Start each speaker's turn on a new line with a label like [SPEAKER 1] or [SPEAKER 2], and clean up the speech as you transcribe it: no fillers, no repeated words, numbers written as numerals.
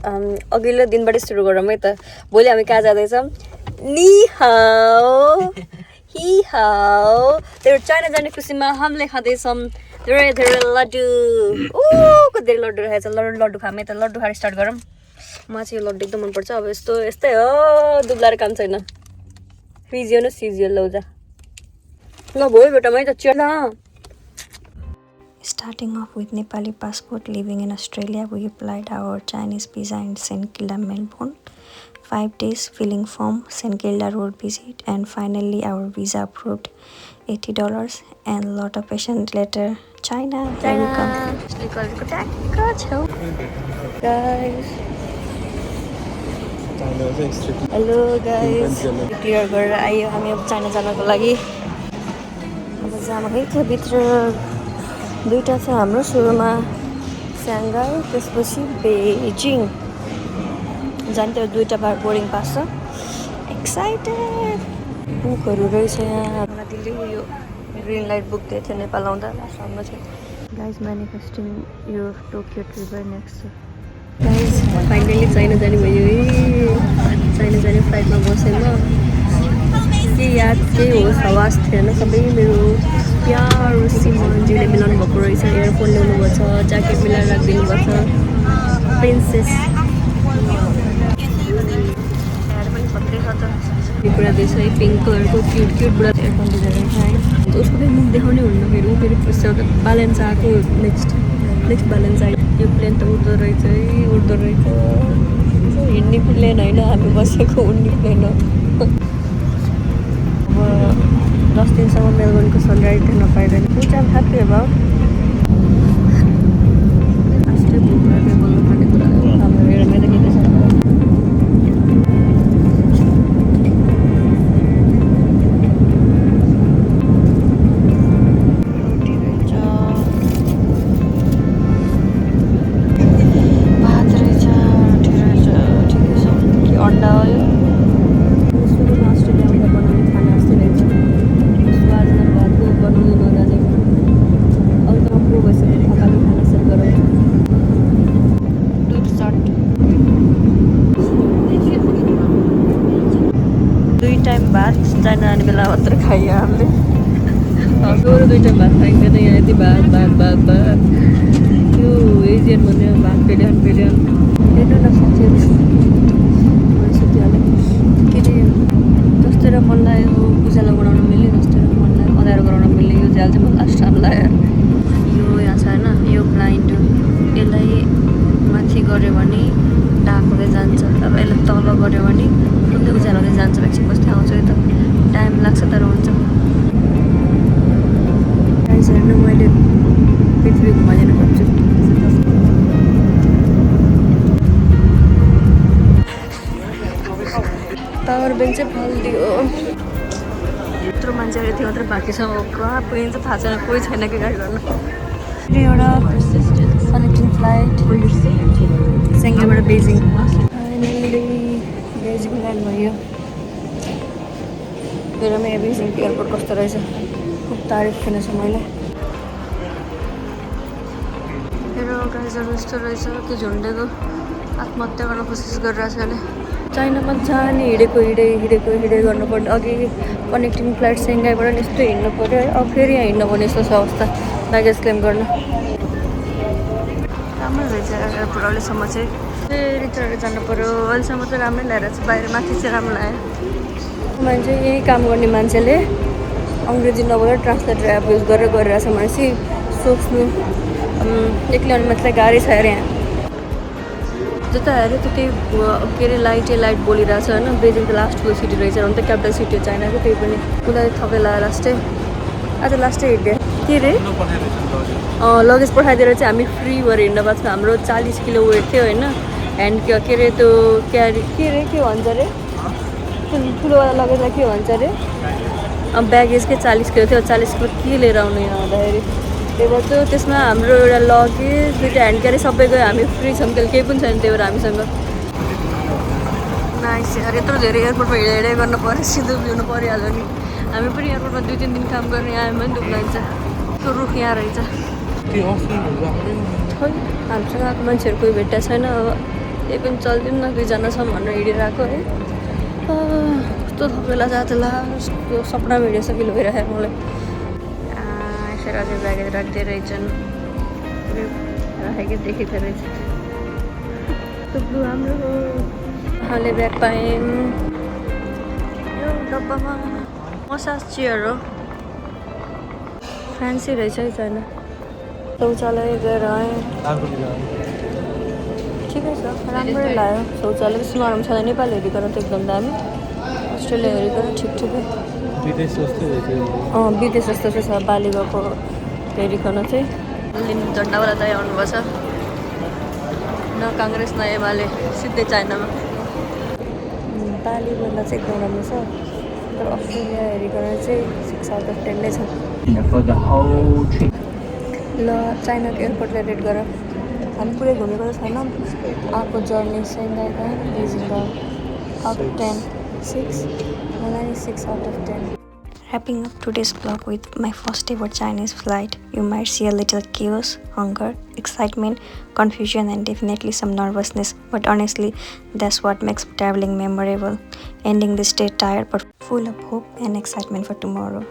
[SPEAKER 1] अघिल्लो दिनबाट सुरु गरौँ है त भोलि हामी कहाँ जाँदैछौँ नि हाओ हि हाओ तेरो चाइना जाने खुसीमा हामीले खाँदैछौँ धेरै धेरै लड्डु कति धेरै लड्डु राखेको छ लड्डु खाऊँ है त लड्डु खाएर स्टार्ट गरौँ मलाई चाहिँ यो लड्डु एकदम मनपर्छ अब यस्तै हो दुब्लाएर काम छैन फिजियो न सिजियो लौजा ल भयो बेटा मै त चला
[SPEAKER 2] Starting off with Nepali passport, living in Australia, we applied our Chinese visa in St. Kilda, Melbourne. 5 days filling form, St. Kilda road visit, and finally our visa approved. $80 and lot of patient later. China.
[SPEAKER 1] Welcome. Guys. Hello guys. Clear गरेर आयो हामी अब China जानको लागि अब जाँदै थियो भित्र दुईटा छ हाम्रो सुरुमा स्याङ्घाई त्यसपछि बेजिङ जान्थ्यो दुईटा बार बोर्डिङ पास छ एक्साइटेड बुकहरू रहेछ यहाँ मलाई दिल्ली उयो ग्रिन लाइट बुक दिएको थियो नेपाल आउँदा लास्ट थियो गाइज म्यानिफेस्टिङ यो Tokyo trip next guys finally China जाने भयो चाइना जाने फ्लाइटमा बसेँ म के याद केही होस् हवास थिएन सबै मेरो प्यारो सिमनजीले मिलाउनु भएको रहेछ एयरफोन ल्याउनु भएको छ ज्याकेट मिलाएर राखिदिनु भएको छ प्रिन्सेस पनि खत्रै छ त कुरा दिएछ है पिङ्क कलरको क्युट बुढा एयरफोन दिँदो रहेछ है उसको पनि मुख देखाउने हुन्न फेरि ऊ फेरि ब्यालेन्स आएको नेक्स्ट ब्यालेन्स आयो यो प्लेन त उड्दो रहेछ है उड्दो रहेछ हिँड्ने प्लेन होइन हामी बसेको उड्ने प्लेन हो अब 10 दिनसम्म मेलबर्नको सनराइज देख्न पाइँदैन which I'm happy about. आस्ते भोक लाग्यो बल्ल खानेकुरा हाम्रो हेर्मै त के छ चाइना जाने बेला मात्र खाइयो हामीले अरू 2 टाइम भात खाइँदैन यहाँ यति भात यो एजियन भन्ने भात पेड्यान हेर्नु न साथीहरू सुतिहाल्यो के अरे जस्तै र मन लाग्यो उज्यालो बनाउन मिल्ने जस्तै र मन लाग्यो अँध्यारो गराउन मिल्ने यो झ्याल चाहिँ मलाई लास्ट टाइम लाग्यो यो यहाँ छ होइन यो ब्लाइन्ड यसलाई माथि गऱ्यो भने डार्क हुँदै जान्छ अब यसलाई तल गऱ्यो भने फुल्दै उज्यालो हुँदै जान्छ एकछिन बस्दै आउँछ यो त टाइम लाग्छ तर हुन्छ गाइस हेर्नु मैले पृथ्वी घुमाइदिन सक्छु पावर ब्याङ्क चाहिँ फल्दियो यत्रो मान्छेहरू थियो मात्रै बाँकी छ कहाँ पुगिन्छ थाहा छैन कोही छैन कि गाडी गर्नु एउटा कनेक्टिङ फ्लाइट सेङ्गाईबाट बेजिङ बेजिङ ल्यान्ड भयो हेरौँ बेजिङको एयरपोर्ट कस्तो रहेछ खुब तारिफ किनेछु मैले हेर गाइजहरू यस्तो रहेछ त्यो झुन्डेको आत्महत्या गर्न कोसिस गरिरहेको छ अहिले चाइनामा जाने हिँडेको गर्नुपर्ने अघि कनेक्टिङ फ्लाइट सेङ्गाईबाट नि यस्तो हिँड्नु पऱ्यो है अब फेरि यहाँ हिँड्नु पर्ने यस्तो छ अवस्था ब्यागेज क्लेम गर्न राम्रो रहेछ एयरपोर्ट अहिलेसम्म चाहिँ फेरि चढेर जानु पऱ्यो अहिलेसम्म चाहिँ राम्रै ल्याएर चाहिँ बाहिर माथि चाहिँ राम्रो लाग्यो मान्छे यही काम गर्ने मान्छेले अङ्ग्रेजी नबोलेर ट्रान्सलेटर एप युज गरेर गरिरहेछ भनेपछि सोच्नु एक्लै आउने मान्छेलाई गाडी छ अरे यहाँ जता हेऱ्यो त त्यही के अरे लाइट बोलिरहेछ होइन बेजिङ त लास्टको सिटी रहेछ हुन त क्यापिटल सिटी हो चाइनाको त्यही पनि उसलाई थपेला लास्टै आज लास्टै हिँड्यो के अरे लगेज पठाइदिएर चाहिँ हामी फ्री भएर हिँड्न पाएको छ हाम्रो 40 किलो वेट थियो होइन ह्यान्ड के अरे त्यो क्यारी के भन्छ अरे ठुलोवाला लगेजलाई के भन्छ अरे ब्यागेजकै 40 किलो थियो 40 किलो के लिएर आउनु यहाँ आउँदाखेरि त्यही भएर चाहिँ त्यसमा हाम्रो एउटा लगेज 2टा ह्यान्ड क्यारी सबै गयो हामी फ्री छौँ त्यसले केही पनि छैन त्यही भएर हामीसँग नाइस यार यत्रो धेरै एयरपोर्टमा हिँडे गर्नु पऱ्यो सिधो पिउनु परिहाल्यो नि हामी पनि एयरपोर्टमा 2-3 दिन काम गर्ने आयौँ भने दुःख लाग्छ त्यो रुख यहाँ रहेछ खै हामीसँग आएको मान्छेहरू कोही भेट्टा छैन अब त्यही पनि चल्दैन 2जना छौँ भनेर हिँडेर आएको है कस्तो थपेला जातला कस्तो सपना हिँडिसकिलो भइरहेको मलाई यसरी अझै ब्यागेज राख्दै रहेछन् राखेको देखेको रहेछ टुप्लु हाम्रो हामीले ब्याग पायौँ यो डब्बामा मसाज चेयर हो फ्यान्सी रहेछ है छैन शौचालय गएर आएँ ठिकै छ राम्रै लाग्यो शौचालय बेसी नरम छ नेपाल हेरिकन त एकदम दामी अस्ट्रेलिया हेरिकन ठिकै विदेश जस्तो चाहिँ छ बाली गएको हेरिकन चाहिँ झन्डावाला दाइ आउनुभएको छ न काङ्ग्रेस न एमाले सिधै चाइनामा बालीभन्दा चाहिँ एकदम राम्रो छ तर अस्ट्रेलिया हेरिकन चाहिँ 6 out of 10 नै छ ल चाइनाको एयरपोर्टलाई रेड गर हामी पुरै घुमेको त छैन आएको जर्नी सेन्डाई बेजिङ आउट अफ 10 6 मलाई 6 out of 10
[SPEAKER 2] Wrapping up today's vlog with my first ever Chinese flight, you might see a little chaos, hunger, excitement, confusion and definitely some nervousness, but honestly that's what makes traveling memorable. Ending this day tired but full of hope and excitement for tomorrow.